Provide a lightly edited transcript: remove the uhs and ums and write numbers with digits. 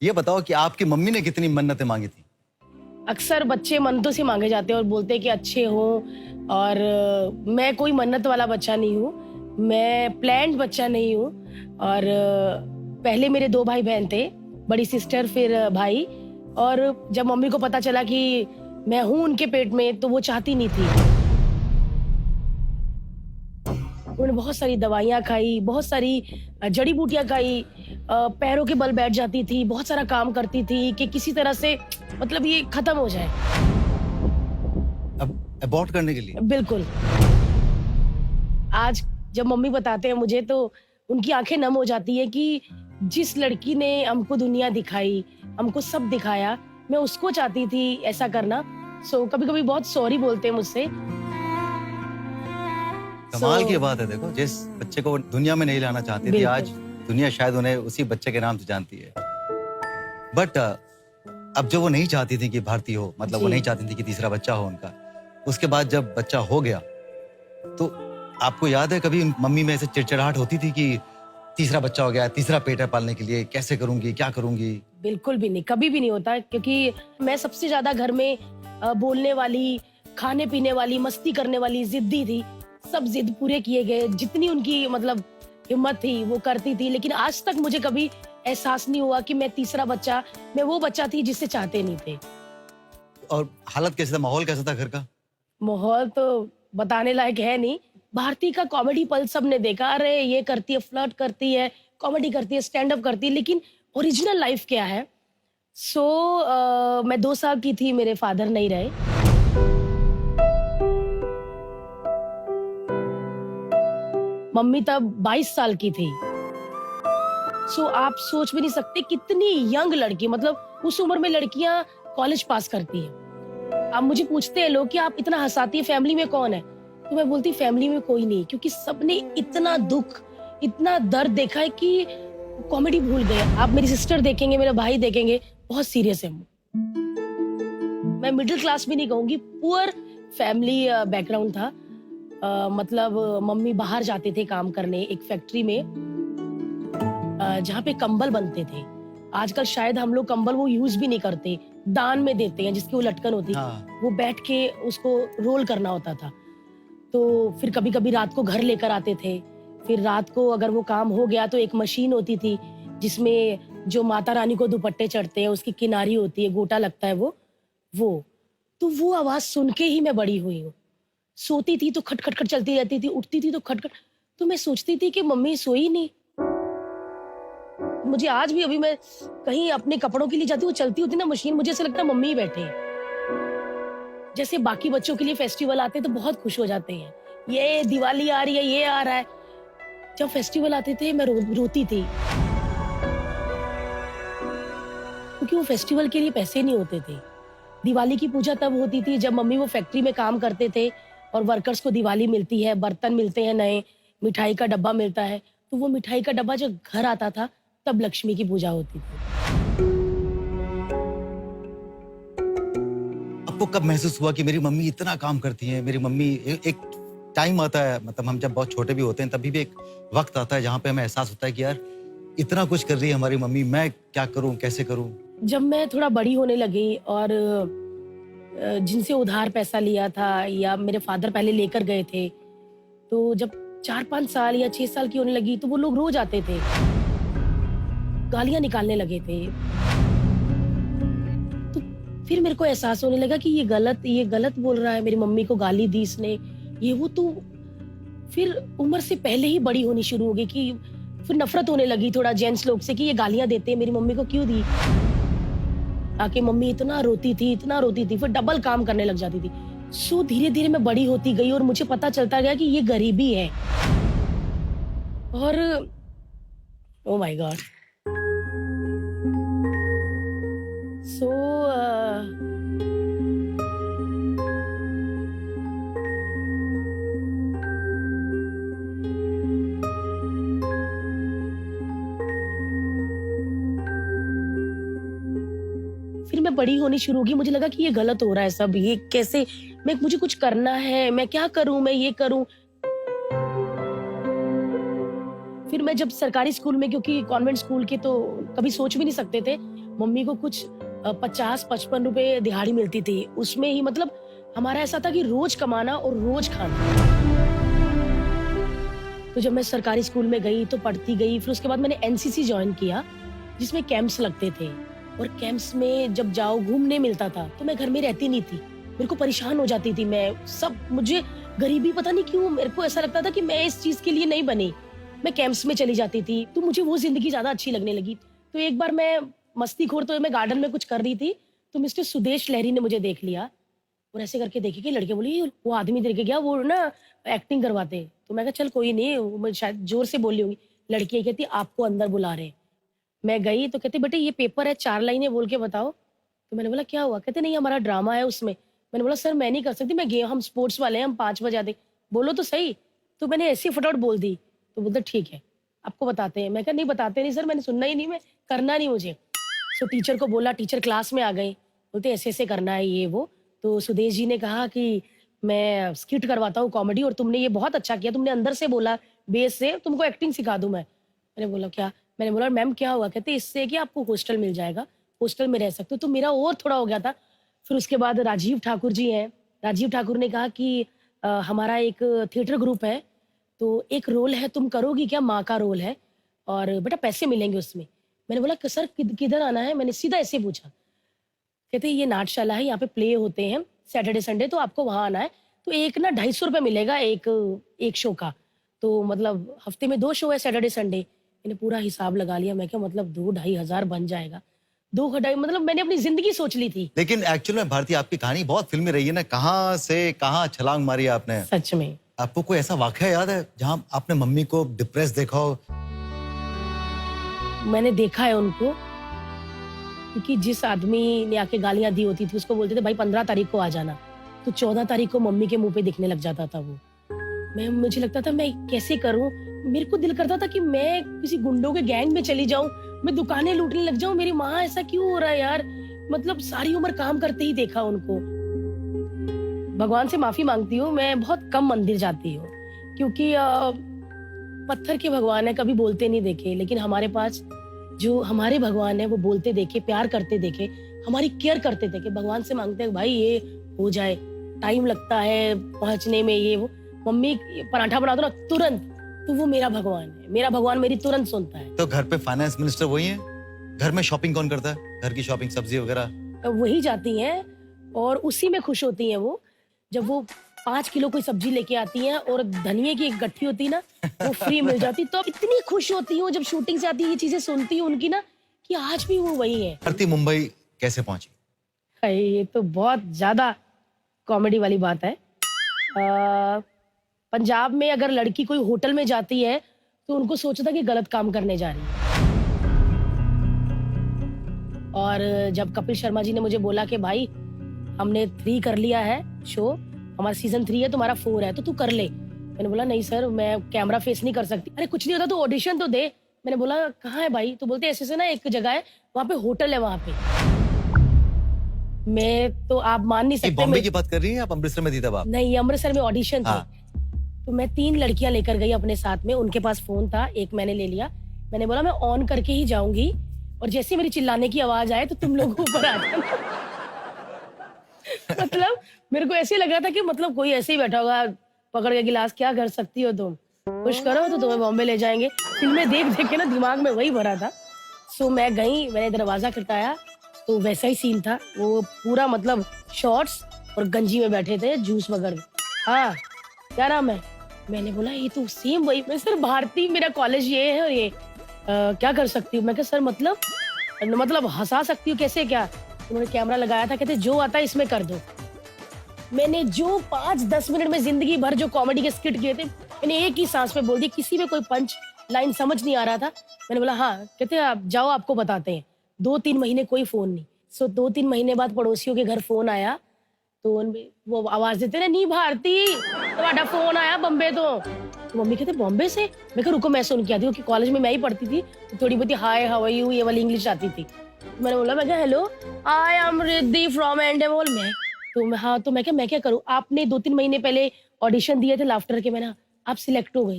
ये बताओ कि आपकी मम्मी ने कितनी मन्नतें मांगी थी? अक्सर बच्चे मन्नतों से मांगे जाते हैं और बोलते हैं कि अच्छे हो। और मैं कोई मन्नत वाला बच्चा नहीं हूँ। मैं प्लान्ड बच्चा नहीं हूँ। और पहले मेरे 2 भाई बहन थे, बड़ी सिस्टर फिर भाई। और जब मम्मी को पता चला कि मैं हूँ उनके पेट में, तो वो चाहती नहीं थी। उन्होंने बहुत सारी दवाइयाँ खाई, बहुत सारी जड़ी-बूटियाँ खाई, पैरों के बल बैठ जाती थी, बहुत सारा काम करती थी कि किसी तरह से मतलब ये खत्म हो जाए। अब अबॉर्ट करने के लिए? बिल्कुल। आज जब मम्मी बताते हैं मुझे, तो उनकी आँखें नम हो जाती है कि जिस लड़की ने हमको दुनिया दिखाई, हमको सब दिखाया, मैं उसको चाहती थी ऐसा करना। सो कभी-कभी बहुत सॉरी बोलते हैं मुझसे। कमाल की सो बात है। देखो, जिस बच्चे को वो दुनिया में नहीं लाना चाहती थी, आज बिल्कुल। दुनिया शायद उन्हें उसी बच्चे के नाम से जानती है। बट अब जब वो नहीं चाहती थी कि भारती हो, मतलब वो जी। नहीं चाहती थी कि तीसरा बच्चा हो उनका, उसके बाद जब बच्चा हो गया, तो आपको याद है कभी मम्मी में ऐसे चिड़चिड़ाहट होती थी कि तीसरा बच्चा हो गया, तीसरा पेट है पालने के लिए, कैसे करूंगी, क्या करूंगी? बिल्कुल भी नहीं, कभी भी नहीं होता है, क्योंकि मैं सबसे ज़्यादा घर में बोलने वाली, खाने-पीने वाली, मस्ती करने वाली, ज़िद्दी थी। सब ज़िद पूरे किए गए, जितनी उनकी मतलब हिम्मत थी, वो करती थी। लेकिन आज तक मुझे कभी एहसास नहीं हुआ कि मैं तीसरा बच्चा, मैं वो बच्चा थी जिसे चाहते नहीं थे। और हालत कैसा था, माहौल कैसा था घर का? माहौल तो बताने लायक है नहीं। भारती का कॉमेडी पल सबने देखा, अरे ये करती है, फ्लर्ट करती है, कॉमेडी करती है, स्टैंड अप करती है, लेकिन ओरिजिनल लाइफ क्या है? सो मैं 2 साल की थी, मेरे फादर नहीं रहे। मम्मी तब 22 साल की थी। सो आप सोच भी नहीं सकते कितनी यंग लड़की, मतलब उस उम्र में लड़कियां कॉलेज पास करती हैं। अब मुझे पूछते हैं लोग कि आप इतना हंसाती है, फैमिली में कौन है? तो मैं बोलती फैमिली में कोई नहीं, क्योंकि सबने इतना दुख, इतना दर्द देखा है कि कॉमेडी भूल गए। आप मेरी सिस्टर देखेंगे, मेरा भाई देखेंगे, बहुत सीरियस है। मैं मिडिल क्लास भी नहीं कहूंगी, पुअर फैमिली बैकग्राउंड था। मतलब मम्मी बाहर जाते थे काम करने एक फैक्ट्री में, जहाँ पे कंबल बनते थे। आजकल शायद हम लोग कंबल वो यूज भी नहीं करते, दान में देते हैं, जिसकी वो लटकन होती है। हाँ। वो बैठ के उसको रोल करना होता था। तो फिर कभी-कभी रात को घर लेकर आते थे। फिर रात को अगर वो काम हो गया तो एक मशीन होती थी, जिसमें जो माता रानी को दुपट्टे चढ़ते हैं, उसकी किनारी होती है, गोटा लगता है वो। तो वो आवाज़ सुन के ही मैं बड़ी हुई हूँ। सोती थी तो खट-खट-खट चलती रहती थी, उठती थी तो खट-खट। तो मैं सोचती थी कि मम्मी सोई नहीं। मुझे आज भी, अभी मैं कहीं अपने कपड़ों के लिए जाती हूँ, चलती होती ना मशीन, मुझे ऐसा लगता है मम्मी ही बैठे हैं। जैसे बाकी बच्चों के लिए फेस्टिवल आते हैं तो बहुत खुश हो जाते हैं। ये दिवाली आ रही है, ये आ रहा है। जब फेस्टिवल आते थे मैं रोती थी। क्योंकि वो फेस्टिवल के लिए पैसे नहीं होते थे। दिवाली की पूजा तब होती थी जब मम्मी वो फैक्ट्री में काम करते थे और वर्कर्स को दिवाली मिलती है, बर्तन मिलते हैं नए, मिठाई का डब्बा मिलता है। तो वो मिठाई का डब्बा जब घर आता था, तब लक्ष्मी की पूजा होती थी। आपको कब महसूस हुआ कि मेरी मम्मी इतना काम करती हैं, मेरी मम्मी एक टाइम आता है, मतलब हम जब बहुत छोटे भी होते हैं तभी भी एक वक्त आता है जहाँ पे हमें एहसास होता है कि यार इतना कुछ कर रही है हमारी मम्मी, मैं क्या करूँ, कैसे करूँ? जब मैं थोड़ा बड़ी होने लगी और जिनसे उधार पैसा लिया था या मेरे फादर पहले लेकर गए थे, तो जब 4-5 साल या 6 साल की होने लगी तो वो लोग रोज आते थे, गालियां निकालने लगे थे। तो फिर मेरे को एहसास होने लगा कि ये गलत बोल रहा है, मेरी मम्मी को गाली दी इसने, ये वो। तो फिर उम्र से पहले ही बड़ी होनी शुरू हो गई कि फिर नफरत होने लगी थोड़ा जेंट्स लोग से कि ये गालियां देते हैं, मेरी मम्मी को क्यों दी? आके मम्मी इतना रोती थी, इतना रोती थी, फिर डबल काम करने लग जाती थी। सो धीरे-धीरे मैं बड़ी होती गई और मुझे पता चलता गया कि ये गरीबी है। और ओह माय गॉड! सो फिर मैं बड़ी होनी शुरू हो गई, मुझे लगा कि ये गलत हो रहा है सब, ये कैसे, मुझे कुछ करना है, मैं क्या करूँ, मैं ये करूँ। फिर मैं जब सरकारी स्कूल में, क्योंकि कॉन्वेंट स्कूल के तो कभी सोच भी नहीं सकते थे, मम्मी को कुछ 50-55 रुपए दिहाड़ी मिलती थी, उसमें ही मतलब हमारा ऐसा था कि रोज कमाना और रोज खाना। तो जब मैं सरकारी स्कूल में गई तो पढ़ती गई, फिर उसके बाद मैंने एनसीसी ज्वाइन किया, जिसमें कैंप्स लगते थे, और कैंप्स में जब जाओ घूमने मिलता था, तो मैं घर में रहती नहीं थी, मेरे को परेशान हो जाती थी मैं। सब मुझे गरीबी, पता नहीं क्यों मेरे को ऐसा लगता था कि मैं इस चीज के लिए नहीं बनी। मैं कैंप्स में चली जाती थी, तो मुझे वो जिंदगी ज्यादा अच्छी लगने लगी। तो एक बार मैं मस्तीखोर, तो मैं गार्डन में कुछ कर रही थी, तो मिस्टर सुदेश लहरी ने मुझे देख लिया और ऐसे करके देखी कि लड़के बोली वो आदमी देख के गया, वो ना एक्टिंग करवाते। तो मैं कहा चल कोई नहीं, वो मैं शायद जोर से बोली होंगी। लड़की ये कहती आपको अंदर बुला रहे हैं। मैं गई तो कहते बेटे ये पेपर है, 4 लाइनें बोल के बताओ। तो मैंने बोला क्या हुआ? कहते नहीं हमारा ड्रामा है उसमें। मैंने बोला सर मैं नहीं कर सकती, मैं गेम, हम स्पोर्ट्स वाले हैं, हम 5 बजे आते। बोलो तो सही। तो मैंने ऐसे फटाफट बोल दी। तो बोलते ठीक है आपको बताते हैं। मैं कहा नहीं बताते नहीं सर, मैंने सुनना ही नहीं, मैं करना नहीं मुझे। तो टीचर को बोला, टीचर क्लास में आ गई, बोलते ऐसे ऐसे करना है ये वो। तो सुदेश जी ने कहा कि मैं स्किट करवाता हूँ कॉमेडी, और तुमने ये बहुत अच्छा किया, तुमने अंदर से बोला बेस से, तुमको एक्टिंग सिखा दूं मैं। मैंने बोला क्या? मैंने बोला मैम क्या हुआ? कहते इससे कि आपको हॉस्टल मिल जाएगा, हॉस्टल में रह सकते हो। तो मेरा और थोड़ा हो गया था। फिर उसके बाद राजीव ठाकुर जी हैं, राजीव ठाकुर ने कहा कि हमारा एक थिएटर ग्रुप है, तो एक रोल है, तुम करोगी क्या? माँ का रोल है और बेटा पैसे मिलेंगे उसमें। मैंने बोला कि सर किधर आना है? मैंने सीधा ऐसे पूछा। कहते ये नाट्यशाला है, यहाँ पे प्ले होते हैं सैटरडे संडे, तो आपको वहां आना है। तो एक ना 250 रुपये मिलेगा एक शो का। तो मतलब हफ्ते में 2 शो है सैटरडे संडे। मैंने पूरा हिसाब लगा लिया, मैं क्या मतलब 2-2,500 बन जाएगा। 2-2,500 मतलब मैंने अपनी जिंदगी सोच ली थी। लेकिन एक्चुअल में भारती आपकी कहानी बहुत फिल्मी रही है ना, कहाँ से कहाँ छलांग मारी आपने। सच में। आपको कोई ऐसा वाकया याद है जहाँ आपने मम्मी को डिप्रेस देखा हो? मैंने देखा है उनको, क्योंकि जिस आदमी ने आके गालियां दी होती थी उसको बोलते थे भाई 15 तारीख को आ जाना, तो 14 तारीख को मम्मी के मुंह पे दिखने लग जाता था वो। मुझे लगता था मैं कैसे करूं, मेरे को दिल करता था कि मैं किसी गुंडों के गैंग में चली जाऊं, मैं दुकानें लूटने लग जाऊं। मेरी माँ ऐसा क्यों हो रहा है यार? मतलब सारी उम्र काम करते ही देखा उनको। भगवान से माफी मांगती हूँ, मैं बहुत कम मंदिर जाती हूँ, क्योंकि पत्थर के भगवान है, कभी बोलते नहीं देखे। लेकिन हमारे पास जो हमारे भगवान है वो बोलते देखे, प्यार करते देखे, हमारी केयर करते देखे। भगवान से मांगते हैं भाई ये हो जाए, टाइम लगता है पहुंचने में, ये वो। मम्मी पराठा बना दो ना तुरंत, तो वो मेरा भगवान है, मेरा भगवान मेरी तुरंत सुनता है। तो घर पे फाइनेंस मिनिस्टर वही है? घर में शॉपिंग कौन करता है? घर की शॉपिंग, सब्जी वगैरह? तो वही जाती हैं और उसी में खुश होती हैं वो। जब वो 5 किलो कोई सब्जी लेके आती हैं और धनिये की एक गट्ठी होती है ना, वो फ्री मिल जाती, तो इतनी खुश होती हूँ जब शूटिंग से आती है, ये चीजें सुनती हूँ उनकी ना, कि आज भी वो वही है। भारती मुंबई कैसे पहुंची? ये तो बहुत ज्यादा कॉमेडी वाली बात है। पंजाब में अगर लड़की कोई होटल में जाती है तो उनको सोचता कि गलत काम करने जा रही है। और जब कपिल शर्मा जी ने मुझे बोला कि भाई हमने 3 कर लिया है शो, हमारा सीजन 3 है, तुम्हारा 4 है, तो तू कर ले। मैंने बोला नहीं सर मैं कैमरा फेस नहीं कर सकती। अरे कुछ नहीं होता, तो ऑडिशन तो दे। मैंने बोला कहाँ है भाई? तो बोलते ऐसे से ना एक जगह है, वहां पे होटल है वहां पे। मैं तो आप मान नहीं सकते, बॉम्बे की बात कर रही हैं आप? अमृतसर में थी तब आप? नहीं अमृतसर में ऑडिशन थे। हाँ। तो मैं 3 लड़कियां लेकर गई अपने साथ में, उनके पास फोन था, एक मैंने ले लिया। मैंने बोला मैं ऑन करके ही जाऊंगी, और जैसे मेरी चिल्लाने की आवाज आए तो तुम लोग ऊपर आ जाना। मतलब मेरे को ऐसे लगा था कि मतलब कोई ऐसे ही बैठा होगा पकड़ के गिलास, क्या कर सकती हो तुम, कुछ करो तो तुम्हें बॉम्बे ले जाएंगे। फिल्में देख देख के ना दिमाग में वही भरा था। सो मैं गई, मैंने दरवाजा खटकाया तो वैसा ही सीन था। वो पूरा मतलब शॉर्ट्स और गंजी में बैठे थे, जूस वगैरह। हाँ क्या नाम है? मैंने बोला ये तो सेम वही। मैं सर भारती मेरा कॉलेज ये है और ये क्या कर सकती हूँ? मैं कहा सर मतलब हंसा सकती हूँ कैसे क्या? उन्होंने कैमरा लगाया था, कहते जो आता है इसमें कर दो। मैंने जो 5-10 मिनट में जिंदगी भर जो कॉमेडी के स्किट किए थे, मैंने एक ही सांस में बोल दी। किसी में कोई पंच लाइन समझ नहीं आ रहा था। मैंने बोला हाँ। कहते आप जाओ आपको बताते हैं। 2-3 महीने कोई फोन नहीं। सो 2-3 महीने बाद पड़ोसियों के घर फोन आया, तो वो आवाज देते ना नी भारती तुम्हारा फोन आया बॉम्बे तो मम्मी कहते बॉम्बे से? मैं कहा रुको मैं सुन के आती हूँ, कि कॉलेज में मैं ही पढ़ती थी, तो थोड़ी बहुत हाय हाउ आर यू ये वाली इंग्लिश आती थी। मैंने बोला मैं क्या hello I am Riddhi from Endemol. मैं तो मैं हाँ, तो मैं क्या करूँ? आपने 2-3 महीने पहले ऑडिशन दिए थे लाफ्टर के, मैंने आप सिलेक्ट हो गई।